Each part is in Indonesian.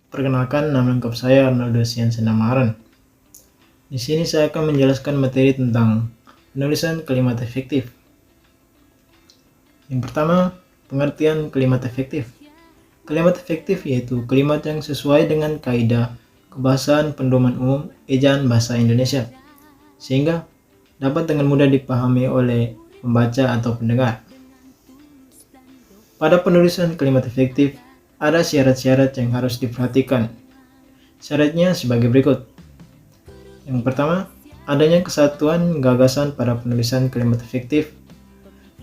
Perkenalkan, nama lengkap saya Arnoldo Siansena Maran. Di sini saya akan menjelaskan materi tentang penulisan kalimat efektif. Yang pertama, pengertian kalimat efektif. Kalimat efektif yaitu kalimat yang sesuai dengan kaidah kebahasaan pendoman umum ejaan bahasa Indonesia, sehingga dapat dengan mudah dipahami oleh pembaca atau pendengar. Pada penulisan kalimat efektif, ada syarat-syarat yang harus diperhatikan. Syaratnya sebagai berikut. Yang pertama, adanya kesatuan gagasan pada penulisan kalimat efektif.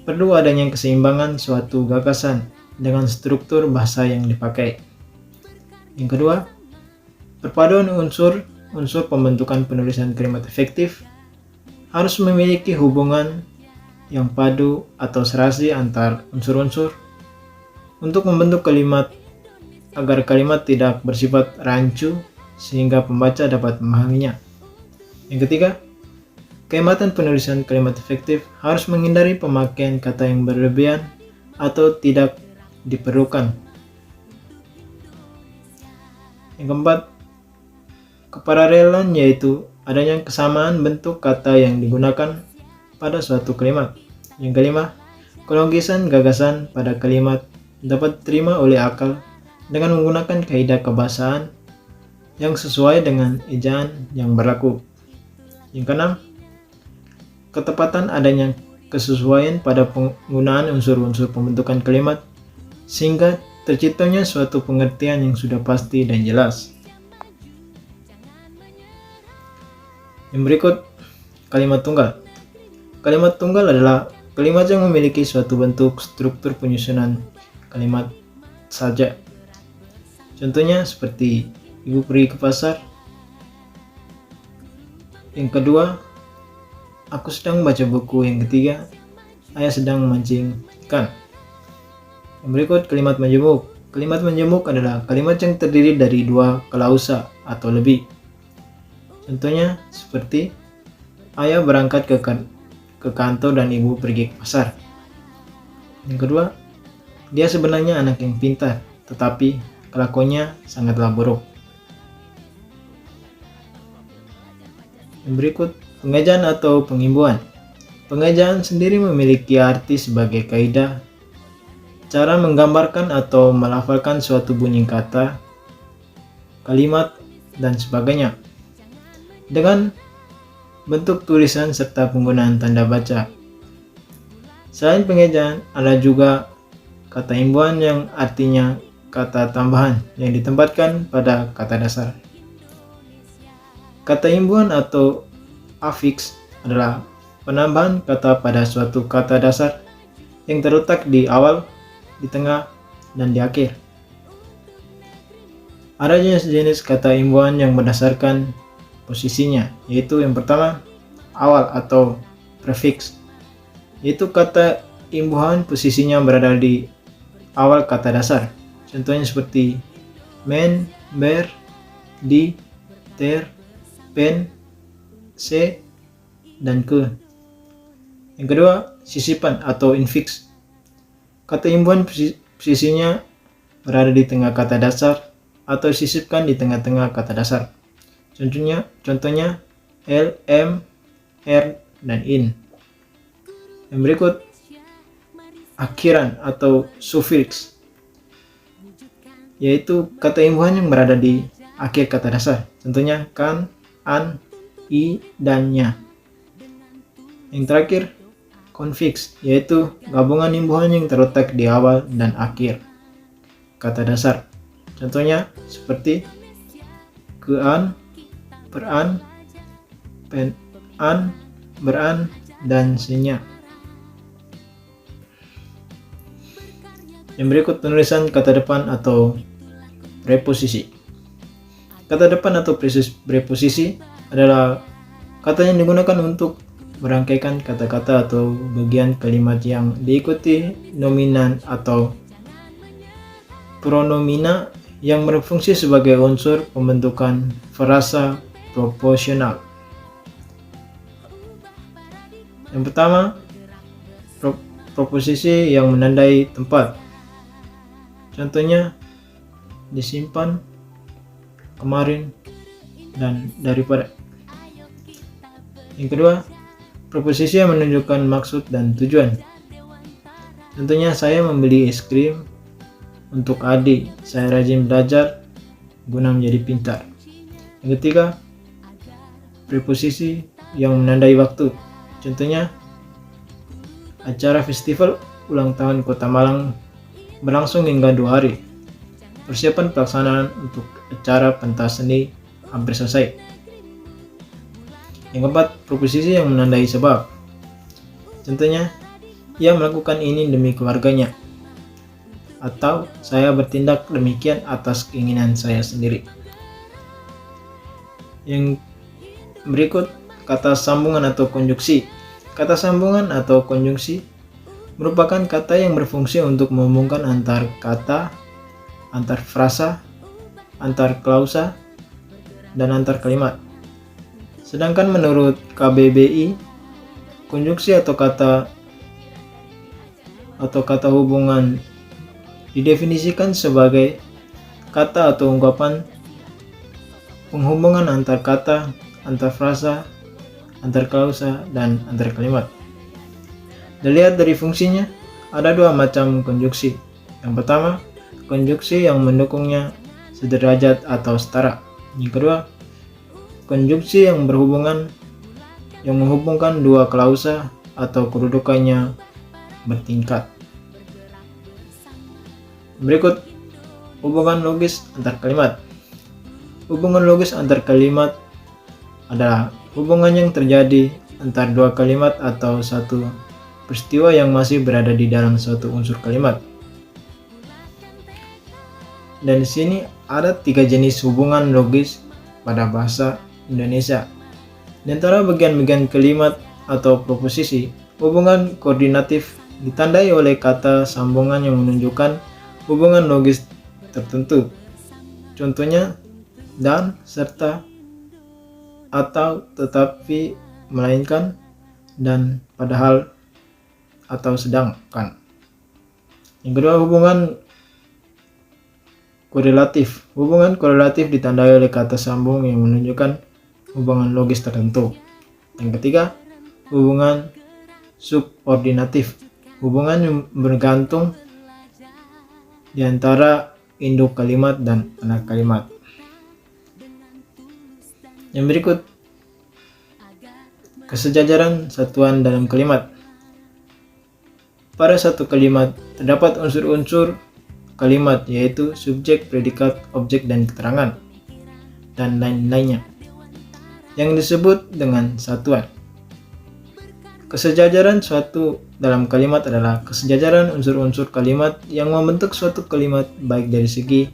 Perlu adanya keseimbangan suatu gagasan dengan struktur bahasa yang dipakai. Yang kedua, perpaduan unsur pembentukan penulisan kalimat efektif harus memiliki hubungan yang padu atau serasi antar unsur-unsur untuk membentuk kalimat agar kalimat tidak bersifat rancu sehingga pembaca dapat memahaminya. Yang ketiga, kehematan penulisan kalimat efektif harus menghindari pemakaian kata yang berlebihan atau tidak diperlukan. Yang keempat, keparalelan yaitu adanya kesamaan bentuk kata yang digunakan pada suatu kalimat. Yang kelima, kelogisan gagasan pada kalimat dapat diterima oleh akal dengan menggunakan kaidah kebahasaan yang sesuai dengan ejaan yang berlaku. Yang keenam, ketepatan adanya kesesuaian pada penggunaan unsur-unsur pembentukan kalimat sehingga terciptanya suatu pengertian yang sudah pasti dan jelas. Yang berikut, kalimat tunggal. Kalimat tunggal adalah kalimat yang memiliki suatu bentuk struktur penyusunan kalimat saja. Contohnya seperti ibu pergi ke pasar. Yang kedua, aku sedang baca buku. Yang ketiga, ayah sedang memancing ikan. Yang berikut, kalimat menjemuk. Kalimat menjemuk adalah kalimat yang terdiri dari dua klausa atau lebih. Contohnya seperti ayah berangkat ke kantor dan ibu pergi ke pasar. Yang kedua, dia sebenarnya anak yang pintar, tetapi kelakuannya sangatlah buruk. Yang berikut, pengejaan atau pengimbuhan. Pengejaan sendiri memiliki arti sebagai kaidah cara menggambarkan atau melafalkan suatu bunyi kata, kalimat, dan sebagainya dengan bentuk tulisan serta penggunaan tanda baca. Selain pengejaan, ada juga kata imbuhan yang artinya kata tambahan yang ditempatkan pada kata dasar. Kata imbuhan atau afiks adalah penambahan kata pada suatu kata dasar yang terletak di awal, di tengah, dan di akhir. Ada jenis-jenis kata imbuhan yang berdasarkan posisinya, yaitu yang pertama, awal atau prefix, yaitu kata imbuhan posisinya berada di awal kata dasar. Contohnya seperti men, ber, di, ter, pen, se, dan ke. Yang kedua, sisipan atau infix. Kata imbuhan posisinya berada di tengah kata dasar atau sisipkan di tengah-tengah kata dasar. Contohnya l, m, r, dan in. Yang berikut, akhiran atau sufiks, yaitu kata imbuhan yang berada di akhir kata dasar. Contohnya kan, an, i, dan nya. Yang terakhir, konfiks, yaitu gabungan imbuhan yang terletak di awal dan akhir kata dasar. Contohnya seperti kean, peran, penan, beran, dan senya. Yang berikut, penulisan kata depan atau preposisi. Kata depan atau preposisi adalah kata yang digunakan untuk merangkaikan kata-kata atau bagian kalimat yang diikuti nominan atau pronomina yang berfungsi sebagai unsur pembentukan frasa proporsional. Yang pertama, proposisi yang menandai tempat. Contohnya disimpan, kemarin, dan daripada. Yang kedua, proposisi yang menunjukkan maksud dan tujuan. Tentunya saya membeli es krim untuk adik, saya rajin belajar guna menjadi pintar. Yang ketiga, preposisi yang menandai waktu. Contohnya, acara festival ulang tahun Kota Malang berlangsung hingga 2 hari. Persiapan pelaksanaan untuk acara pentas seni hampir selesai. Yang keempat, proposisi yang menandai sebab. Contohnya, ia melakukan ini demi keluarganya, atau saya bertindak demikian atas keinginan saya sendiri. Yang berikut, kata sambungan atau konjungsi. Kata sambungan atau konjungsi merupakan kata yang berfungsi untuk menghubungkan antar kata, antar frasa, antar klausa, dan antar kalimat. Sedangkan menurut KBBI, konjungsi atau kata hubungan didefinisikan sebagai kata atau ungkapan penghubungan antar kata, antar frasa, antar klausa, dan antar kalimat. Dilihat dari fungsinya, ada 2 macam konjungsi. Yang pertama, konjungsi yang mendukungnya sederajat atau setara. Yang kedua, konjungsi yang menghubungkan 2 klausa atau kedudukannya bertingkat. Berikut hubungan logis antar kalimat. Hubungan logis antar kalimat adalah hubungan yang terjadi antar 2 kalimat atau satu peristiwa yang masih berada di dalam suatu unsur kalimat. Dan di sini ada 3 jenis hubungan logis pada bahasa Indonesia. Di antara bagian-bagian kalimat atau proposisi, hubungan koordinatif ditandai oleh kata sambungan yang menunjukkan hubungan logis tertentu. Contohnya, dan, serta, atau, tetapi, melainkan, dan, padahal, atau sedangkan. Yang kedua, hubungan korelatif. Hubungan korelatif ditandai oleh kata sambung yang menunjukkan hubungan logis tertentu. Yang ketiga, hubungan subordinatif. Hubungan yang bergantung di antara induk kalimat dan anak kalimat. Yang berikut, kesejajaran satuan dalam kalimat. Pada satu kalimat terdapat unsur-unsur kalimat, yaitu subjek, predikat, objek, dan keterangan, dan lain-lainnya, yang disebut dengan satuan. Kesejajaran suatu dalam kalimat adalah kesejajaran unsur-unsur kalimat yang membentuk suatu kalimat baik dari segi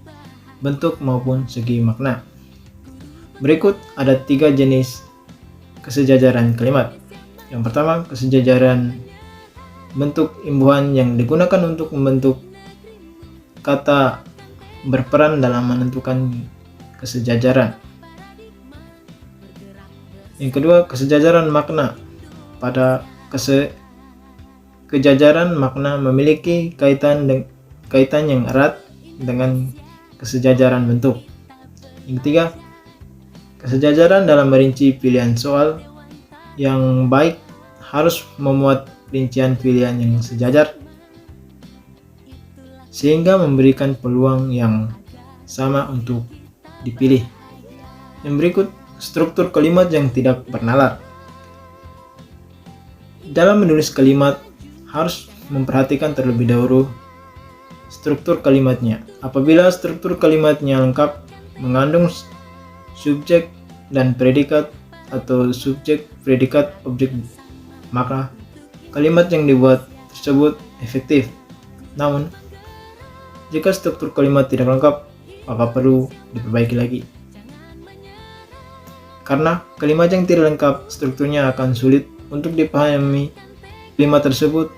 bentuk maupun segi makna. Berikut ada 3 jenis kesejajaran kalimat. Yang pertama, kesejajaran bentuk imbuhan yang digunakan untuk membentuk kata berperan dalam menentukan kesejajaran. Yang kedua, kesejajaran makna. Pada kesejajaran makna memiliki kaitan yang erat dengan kesejajaran bentuk. Yang ketiga, kesejajaran dalam merinci pilihan soal yang baik harus memuat rincian pilihan yang sejajar sehingga memberikan peluang yang sama untuk dipilih. Yang berikut, struktur kalimat yang tidak bernalar. Dalam menulis kalimat, harus memperhatikan terlebih dahulu struktur kalimatnya. Apabila struktur kalimatnya lengkap, mengandung subjek dan predikat atau subjek, predikat, objek, maka kalimat yang dibuat tersebut efektif. Namun, jika struktur kalimat tidak lengkap, maka perlu diperbaiki lagi. Karena kalimat yang tidak lengkap, strukturnya akan sulit untuk dipahami kalimat tersebut,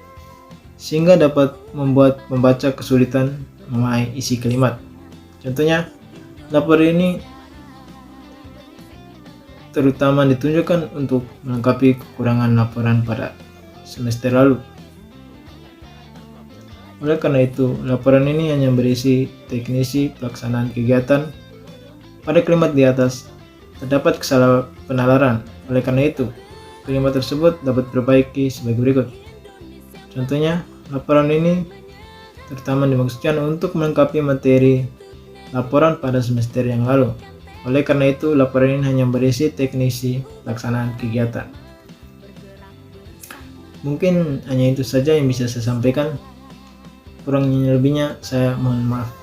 sehingga dapat membuat pembaca kesulitan memahami isi kalimat. Contohnya, laporan ini terutama ditunjukkan untuk melengkapi kekurangan laporan pada semester lalu. Oleh karena itu, laporan ini hanya berisi teknisi pelaksanaan kegiatan Pada kalimat di atas, terdapat kesalahan penalaran. Oleh karena itu, kalimat tersebut dapat diperbaiki sebagai berikut. Contohnya, laporan ini terutama dimaksudkan untuk melengkapi materi laporan pada semester yang lalu. Oleh karena itu, laporan ini hanya berisi teknisi pelaksanaan kegiatan. Mungkin hanya itu saja yang bisa saya sampaikan. Kurangnya lebihnya saya mohon maaf.